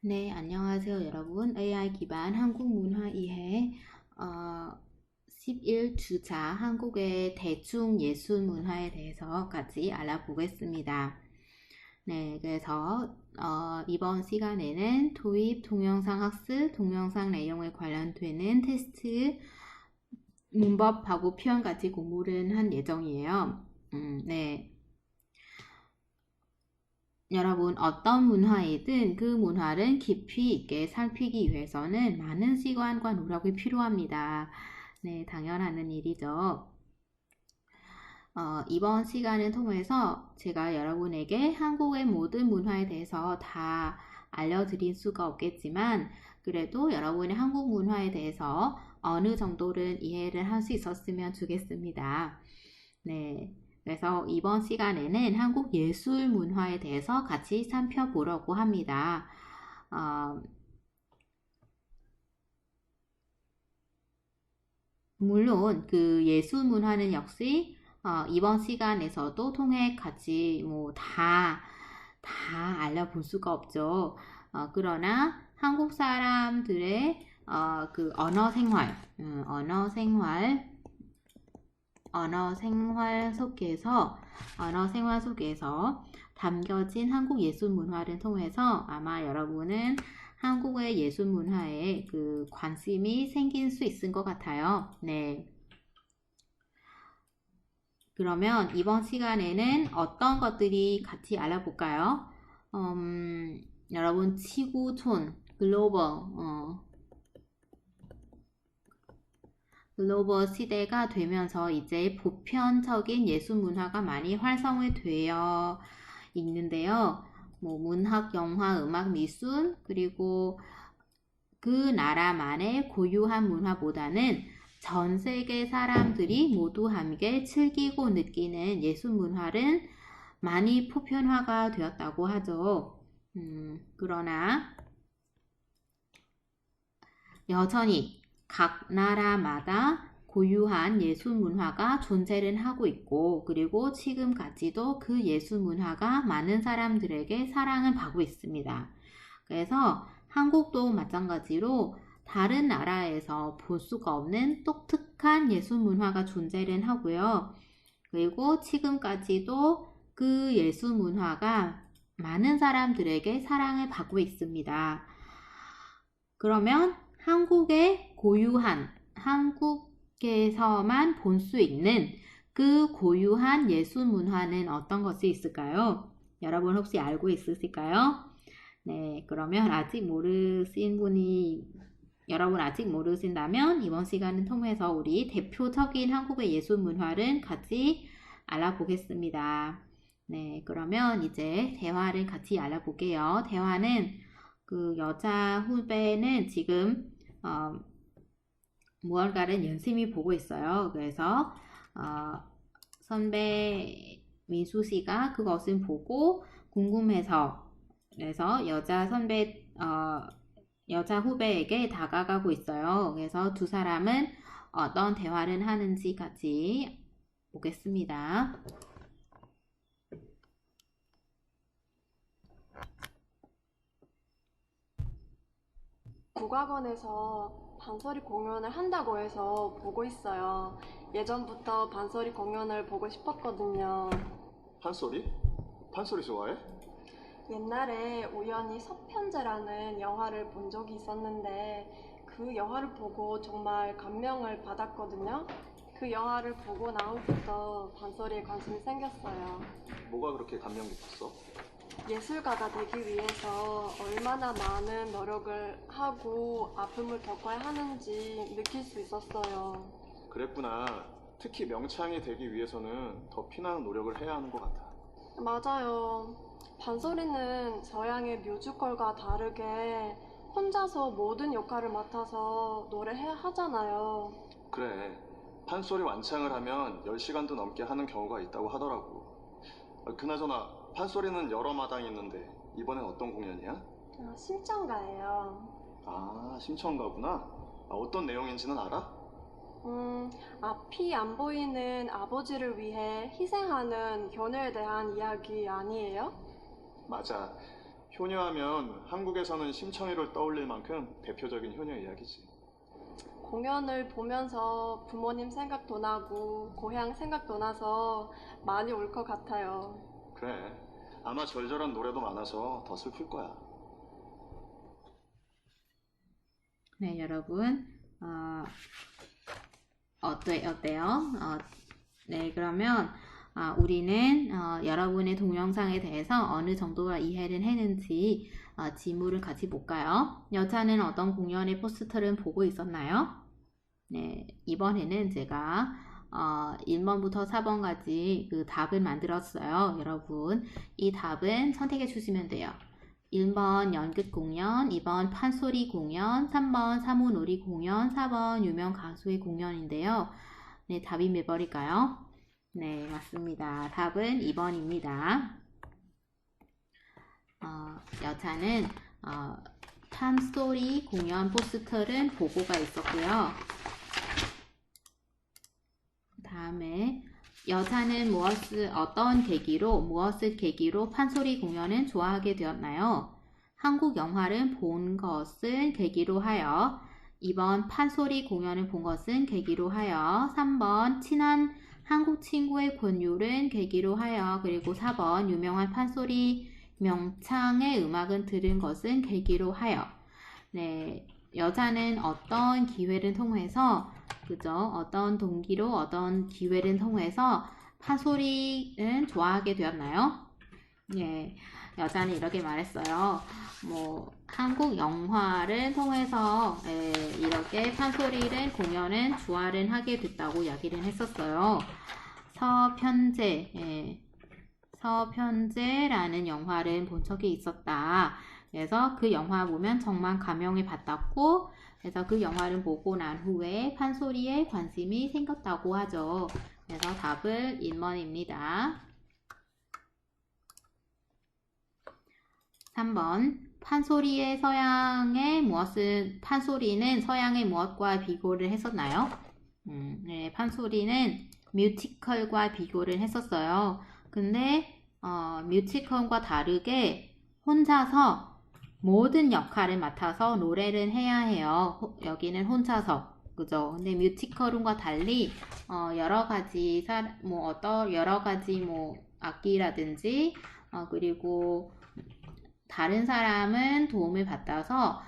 네, 안녕하세요, 여러분. AI 기반 한국 문화 이해 11주차 한국의 대충 예술 문화에 대해서 같이 알아보겠습니다. 네, 그래서 이번 시간에는 도입 동영상 학습, 동영상 내용에 관련되는 테스트, 문법하고 표현 같이 공부를 한 예정이에요. 네. 여러분, 어떤 문화이든 그 문화를 깊이 있게 살피기 위해서는 많은 시간과 노력이 필요합니다. 네, 당연한 일이죠. 이번 시간을 통해서 제가 여러분에게 한국의 모든 문화에 대해서 다 알려드릴 수가 없겠지만, 그래도 여러분의 한국 문화에 대해서 어느 정도는 이해를 할 수 있었으면 좋겠습니다. 네. 그래서 이번 시간에는 한국 예술 문화에 대해서 같이 살펴보려고 합니다. 물론 그 예술 문화는 역시 이번 시간에서도 통해 같이 다 알아볼 수가 없죠. 그러나 한국 사람들의 그 언어 생활 속에서 담겨진 한국 예술 문화를 통해서 아마 여러분은 한국의 예술 문화에 그 관심이 생길 수 있을 것 같아요. 네. 그러면 이번 시간에는 어떤 것들이 같이 알아볼까요? 여러분, 지구촌, 글로벌 시대가 되면서 이제 보편적인 예술 문화가 많이 활성화 되어 있는데요. 문학, 영화, 음악, 미술, 그리고 그 나라만의 고유한 문화보다는 전 세계 사람들이 모두 함께 즐기고 느끼는 예술 문화는 많이 보편화가 되었다고 하죠. 그러나 여전히 각 나라마다 고유한 예술 문화가 존재를 하고 있고, 그리고 지금까지도 그 예술 문화가 많은 사람들에게 사랑을 받고 있습니다. 그래서 한국도 마찬가지로 다른 나라에서 볼 수가 없는 독특한 예술 문화가 존재를 하고요. 그리고 지금까지도 그 예술 문화가 많은 사람들에게 사랑을 받고 있습니다. 그러면 한국에서만 볼 수 있는 그 고유한 예술 문화는 어떤 것이 있을까요? 여러분 혹시 알고 있으실까요? 네, 그러면 여러분 아직 모르신다면 이번 시간을 통해서 우리 대표적인 한국의 예술 문화를 같이 알아보겠습니다. 네, 그러면 이제 대화를 같이 알아볼게요. 대화는 그 여자 후배는 지금 무언가를 열심히 보고 있어요. 그래서 어, 선배 민수 씨가 그것을 보고 궁금해서 그래서 여자 후배에게 다가가고 있어요. 그래서 두 사람은 어떤 대화를 하는지 같이 보겠습니다. 국악원에서 반서리 공연을 한다고 해서 보고 있어요. 예전부터 반서리 공연을 보고 싶었거든요. 판소리? 판소리 좋아해? 옛날에 우연히 서편제라는 영화를 본 적이 있었는데 그 영화를 보고 정말 감명을 받았거든요. 그 영화를 보고 나후부터 반서리에 관심이 생겼어요. 뭐가 그렇게 감명 깊었어? 예술가가 되기 위해서 얼마나 많은 노력을 하고 아픔을 겪어야 하는지 느낄 수 있었어요. 그랬구나. 특히 명창이 되기 위해서는 더 피나는 노력을 해야 하는 것 같아. 맞아요. 반소리는 서양의 뮤지컬과 다르게 혼자서 모든 역할을 맡아서 노래해야 하잖아요. 그래. 판소리 완창을 하면 10시간도 넘게 하는 경우가 있다고 하더라고. 그나저나 판소리는 여러 마당이 있는데 이번엔 어떤 공연이야? 심정가예요. 아, 심청가구나. 어떤 내용인지는 알아? 앞이 안 보이는 아버지를 위해 희생하는 견해에 대한 이야기 아니에요? 맞아. 효녀하면 한국에서는 심청이를 떠올릴 만큼 대표적인 효녀 이야기지. 공연을 보면서 부모님 생각도 나고 고향 생각도 나서 많이 울 것 같아요. 그래. 아마 절절한 노래도 많아서 더 슬플 거야. 네, 여러분. 어때요? 네, 그러면 우리는 여러분의 동영상에 대해서 어느 정도 이해를 했는지 지문을 같이 볼까요? 여자는 어떤 공연의 포스터를 보고 있었나요? 네, 이번에는 제가 1번부터 4번까지 그 답을 만들었어요. 여러분, 이 답은 선택해 주시면 돼요. 1번 연극 공연, 2번 판소리 공연, 3번 사무놀이 공연, 4번 유명 가수의 공연인데요. 네, 답이 몇 번일까요? 네, 맞습니다. 답은 2번입니다. 여자는 판소리 공연 포스터를 보고가 있었고요. 다음에 여자는 무엇을 계기로 판소리 공연을 좋아하게 되었나요? 한국 영화를 본 것을 계기로 하여, 2번 판소리 공연을 본 것은 계기로 하여, 3번 친한 한국 친구의 권유를 계기로 하여, 그리고 4번 유명한 판소리 명창의 음악을 들은 것은 계기로 하여. 네, 여자는 어떤 기회를 통해서, 그죠? 어떤 동기로 어떤 기회를 통해서 판소리는 좋아하게 되었나요? 예, 여자는 이렇게 말했어요. 한국 영화를 통해서 이렇게 판소리를 공연은 좋아를 하게 됐다고 이야기를 했었어요. 서편제라는 영화를 본 적이 있었다. 그래서 그 영화 보면 정말 감명을 받았고, 그래서 그 영화를 보고 난 후에 판소리에 관심이 생겼다고 하죠. 그래서 답은 1번입니다. 3번 판소리는 서양의 무엇과 비교를 했었나요? 네, 판소리는 뮤지컬과 비교를 했었어요. 근데 뮤지컬과 다르게 혼자서 모든 역할을 맡아서 노래를 해야 해요. 여기는 혼자서, 그죠? 근데 뮤지컬과 달리 여러 가지 악기라든지 그리고 다른 사람은 도움을 받아서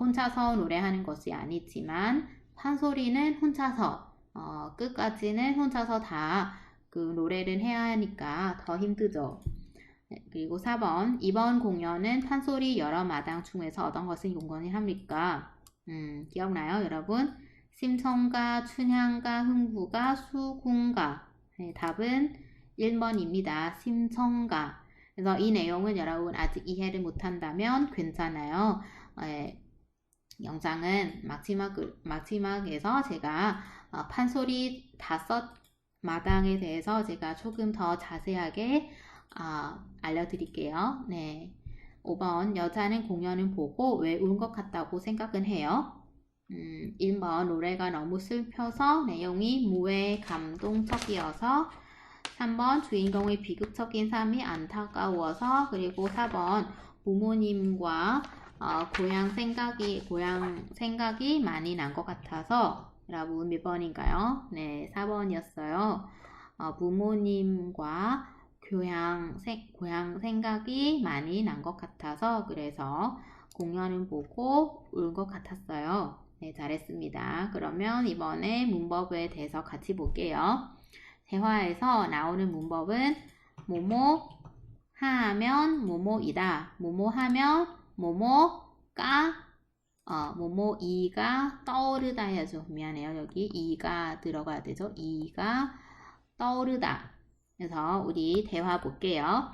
혼자서 노래하는 것이 아니지만 판소리는 혼자서 끝까지는 혼자서 다 그 노래를 해야 하니까 더 힘들죠. 네, 그리고 4번 이번 공연은 판소리 여러 마당 중에서 어떤 것을 공연을 합니까? 기억나요, 여러분? 심청가, 춘향가, 흥부가, 수궁가. 네, 답은 1번입니다. 심청가. 그래서 이 내용은 여러분 아직 이해를 못한다면 괜찮아요. 영상은 마지막에서 제가 판소리 5마당에 대해서 제가 조금 더 자세하게 알려드릴게요. 네. 5번 여자는 공연을 보고 왜 운 것 같다고 생각은 해요? 1번 노래가 너무 슬퍼서 내용이 무해 감동적이어서, 3번 주인공의 비극적인 삶이 안타까워서, 그리고 4번 부모님과 고향 생각이 많이 난 것 같아서. 여러분 몇 번인가요? 네, 4번이었어요. 부모님과 고향 생각이 많이 난 것 같아서, 그래서 공연을 보고 울 것 같았어요. 네, 잘했습니다. 그러면 이번에 문법에 대해서 같이 볼게요. 대화에서 나오는 문법은 뭐뭐 하면 뭐뭐이다. 뭐뭐 하면 뭐뭐가 뭐뭐이가 떠오르다 해야죠. 미안해요. 여기 이가 들어가야 되죠. 이가 떠오르다. 그래서 우리 대화 볼게요.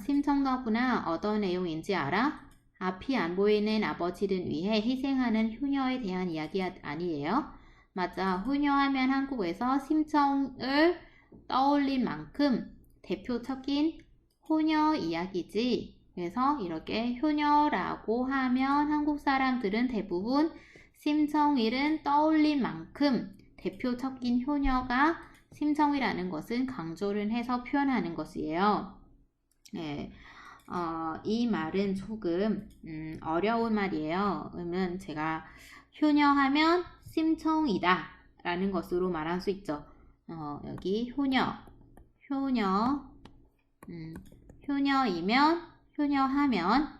심청가구나. 어떤 내용인지 알아? 앞이 안 보이는 아버지를 위해 희생하는 효녀에 대한 이야기 아니에요? 맞아. 효녀하면 한국에서 심청을 떠올린 만큼 대표적인 효녀 이야기지. 그래서 이렇게 효녀라고 하면 한국 사람들은 대부분 심청일은 떠올린 만큼 대표적인 효녀가 심청이라는 것은 강조를 해서 표현하는 것이에요. 네. 이 말은 조금 어려운 말이에요. 그러면 제가 효녀하면 심청이다 라는 것으로 말할 수 있죠. 여기 효녀, 효녀이면, 효녀하면,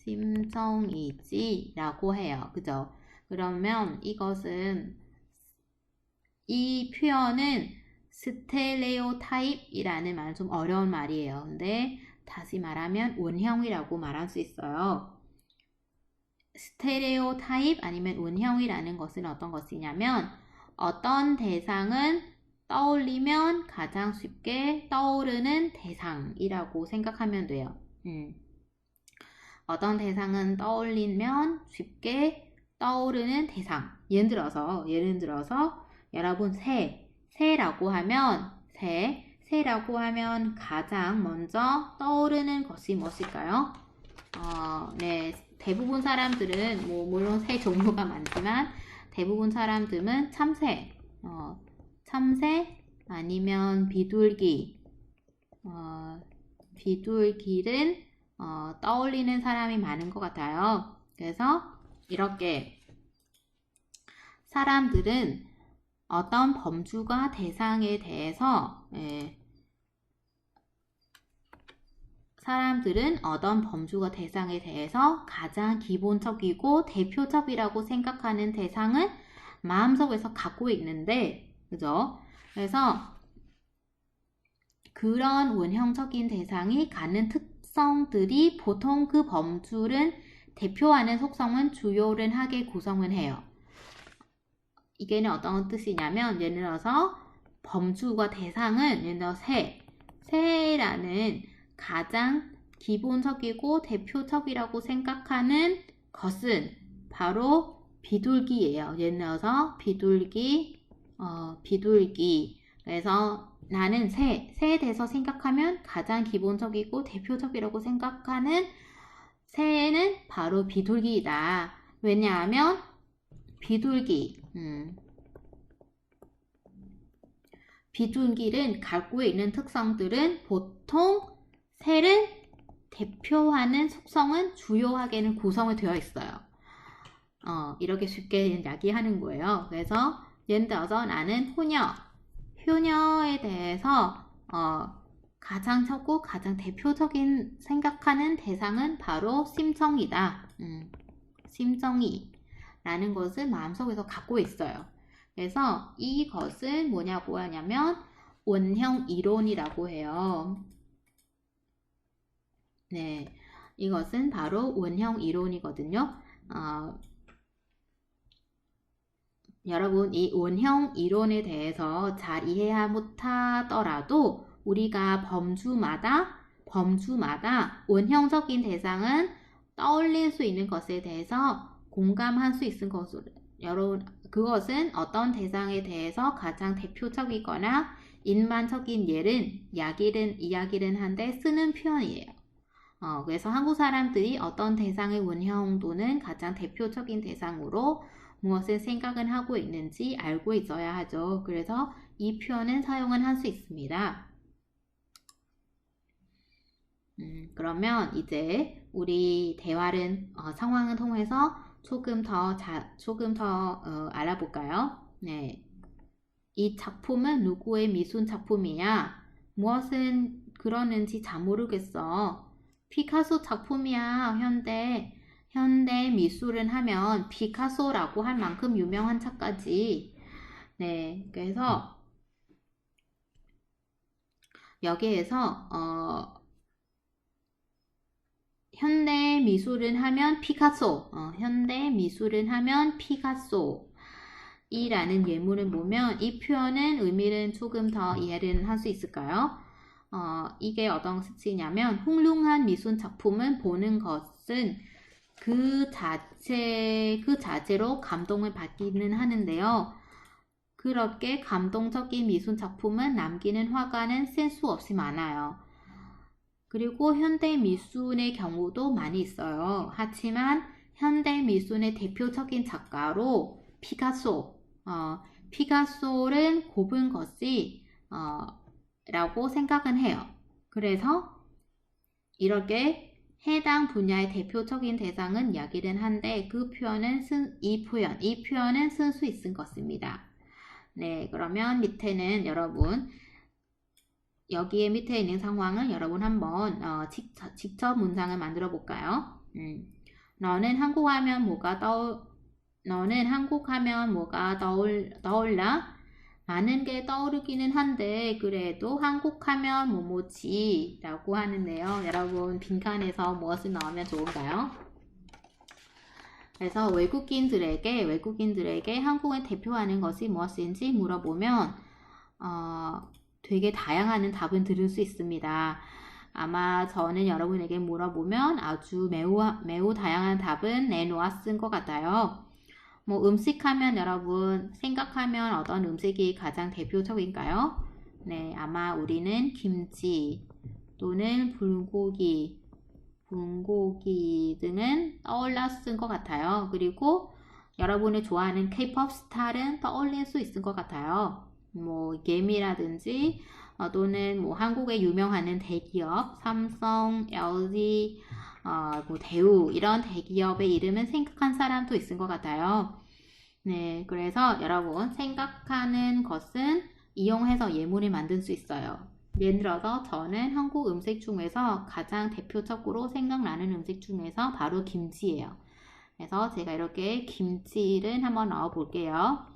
심청이지라고 해요. 그죠? 그러면 이 표현은 스테레오타입이라는 말은 좀 어려운 말이에요. 근데 다시 말하면 원형이라고 말할 수 있어요. 스테레오타입 아니면 원형이라는 것은 어떤 것이냐면 어떤 대상은 떠올리면 가장 쉽게 떠오르는 대상이라고 생각하면 돼요. 어떤 대상은 떠올리면 쉽게 떠오르는 대상. 예를 들어서 여러분 새라고 하면 가장 먼저 떠오르는 것이 무엇일까요? 네, 대부분 사람들은 물론 새 종류가 많지만 대부분 사람들은 참새 아니면 비둘기를 떠올리는 사람이 많은 것 같아요. 그래서 이렇게 사람들은 어떤 범주가 대상에 대해서 가장 기본적이고 대표적이라고 생각하는 대상을 마음속에서 갖고 있는데, 그죠? 그래서 그런 원형적인 대상이 갖는 특성들이 보통 그 범주를 대표하는 속성은 주요를 하게 구성을 해요. 이게 어떤 뜻이냐면 예를 들어서 범주가 대상은 예를 들어 새라는 가장 기본적이고 대표적이라고 생각하는 것은 바로 비둘기예요. 예를 들어서 비둘기. 그래서 나는 새에 대해서 생각하면 가장 기본적이고 대표적이라고 생각하는 새는 바로 비둘기이다. 왜냐하면 비둘기를 갖고 있는 특성들은 보통 새를 대표하는 속성은 주요하게는 구성이 되어 있어요. 이렇게 쉽게 이야기하는 거예요. 그래서 예를 들어서 나는 효녀에 대해서 가장 적고 가장 대표적인 생각하는 대상은 바로 심청이다. 심청이라는 것을 마음속에서 갖고 있어요. 그래서 이것은 뭐냐고 하냐면 원형 이론이라고 해요. 네, 이것은 바로 원형 이론이거든요. 여러분, 이 원형 이론에 대해서 잘 이해 못하더라도 우리가 범주마다 원형적인 대상은 떠올릴 수 있는 것에 대해서 공감할 수 있는 것으로 여러분, 그것은 어떤 대상에 대해서 가장 대표적이거나 일반적인 이야기를 한데 쓰는 표현이에요. 그래서 한국 사람들이 어떤 대상의 원형 또는 가장 대표적인 대상으로 무엇을 생각을 하고 있는지 알고 있어야 하죠. 그래서 이 표현은 사용을 할 수 있습니다. 그러면 이제 우리 상황을 통해서 조금 더 알아볼까요? 네. 이 작품은 누구의 미술 작품이야? 무엇은 그러는지 잘 모르겠어. 피카소 작품이야. 현대 미술은 하면 피카소라고 할 만큼 유명한 작가지. 네, 그래서 여기에서 현대 미술은 하면 피카소. 이라는 예문을 보면 이 표현은 의미를 조금 더 이해를 할 수 있을까요? 이게 어떤 뜻이냐면 훌륭한 미술 작품은 보는 것은 그 자체로 감동을 받기는 하는데요. 그렇게 감동적인 미술 작품은 남기는 화가는 쓸 수 없이 많아요. 그리고 현대 미술의 경우도 많이 있어요. 하지만 현대 미술의 대표적인 작가로 피카소를 꼽은 것이 라고 생각은 해요. 그래서 이렇게 해당 분야의 대표적인 대상은 이야기는 한데 그 표현은 이 표현은 쓴 수 있은 것입니다. 네, 그러면 밑에는 여러분 여기에 밑에 있는 상황을 여러분 한번 직접 문장을 만들어 볼까요? 너는 한국 하면 뭐가 떠올라? 많은 게 떠오르기는 한데 그래도 한국 하면 뭐뭐지 라고 하는데요. 여러분 빈칸에서 무엇을 넣으면 좋은가요? 그래서 외국인들에게 한국을 대표하는 것이 무엇인지 물어보면 되게 다양한 답은 들을 수 있습니다. 아마 저는 여러분에게 물어보면 아주 매우 다양한 답은 내놓았을 것 같아요. 뭐 음식하면 여러분 생각하면 어떤 음식이 가장 대표적인가요? 네, 아마 우리는 김치 또는 불고기 등은 떠올랐을 것 같아요. 그리고 여러분이 좋아하는 K-pop 스타는 떠올릴 수 있을 것 같아요. 뭐 예미라든지 또는 뭐 한국에 유명한 대기업 삼성, LG, 뭐 대우 이런 대기업의 이름은 생각한 사람도 있을 것 같아요. 네, 그래서 여러분 생각하는 것은 이용해서 예문을 만들 수 있어요. 예를 들어서 저는 한국 음식 중에서 가장 대표적으로 생각나는 음식 중에서 바로 김치예요. 그래서 제가 이렇게 김치를 한번 넣어 볼게요.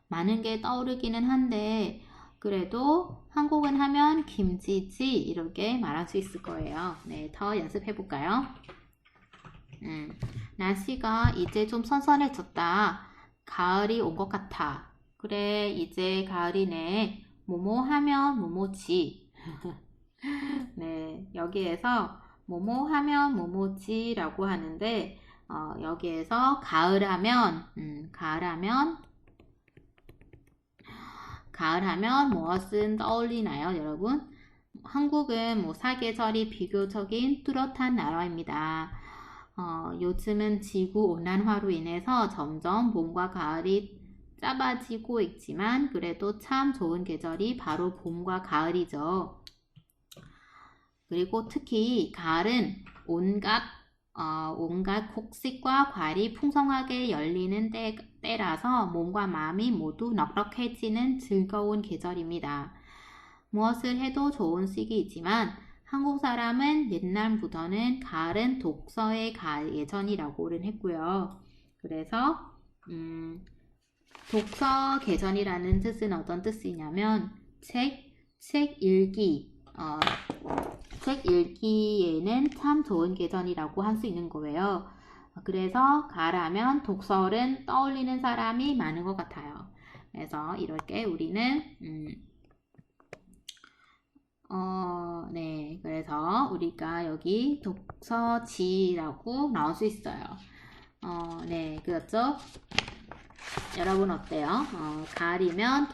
많은 게 떠오르기는 한데 그래도 한국은 하면 김치지 이렇게 말할 수 있을 거예요. 네, 더 연습해 볼까요? 날씨가 이제 좀 선선해졌다. 가을이 온 것 같아. 그래, 이제 가을이네. 뭐뭐 하면 뭐뭐지. 네, 여기에서 뭐뭐 하면 뭐뭐지 라고 하는데 여기에서 가을 하면 무엇은 떠올리나요, 여러분? 한국은 뭐 사계절이 비교적인 뚜렷한 나라입니다. 요즘은 지구 온난화로 인해서 점점 봄과 가을이 짧아지고 있지만 그래도 참 좋은 계절이 바로 봄과 가을이죠. 그리고 특히 가을은 온갖 곡식과 과일이 풍성하게 열리는 때라서 몸과 마음이 모두 넉넉해지는 즐거운 계절입니다. 무엇을 해도 좋은 시기이지만 한국 사람은 옛날부터는 가을은 독서의 예전이라고는 했고요. 그래서 독서 계전이라는 뜻은 어떤 뜻이냐면 책 읽기에는 참 좋은 계전이라고 할 수 있는 거예요. 그래서 가을하면 독서를 떠올리는 사람이 많은 것 같아요. 그래서 이렇게 우리는 네, 그래서 우리가 여기 독서지라고 나올 수 있어요. 네, 그렇죠? 여러분 어때요? 가을이면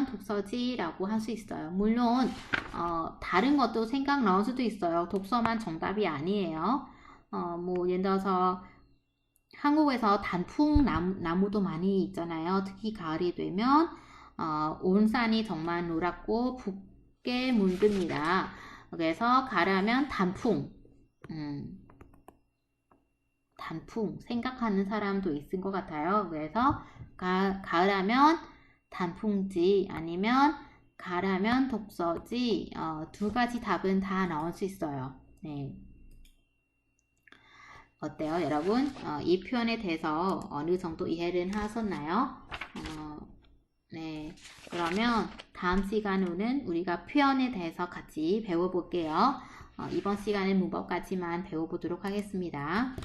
독서지라고 할 수 있어요. 물론 다른 것도 생각 나올 수도 있어요. 독서만 정답이 아니에요. 뭐 예를 들어서 한국에서 단풍 나무도 많이 있잖아요. 특히 가을이 되면 온 산이 정말 노랗고 붉게 물듭니다. 그래서 가을하면 단풍 생각하는 사람도 있을 것 같아요. 그래서 가을하면 단풍지 아니면 가을하면 독서지 두 가지 답은 다 나올 수 있어요. 네. 어때요, 여러분? 이 표현에 대해서 어느 정도 이해를 하셨나요? 네. 그러면 다음 시간에는 우리가 표현에 대해서 같이 배워볼게요. 이번 시간은 문법까지만 배워보도록 하겠습니다.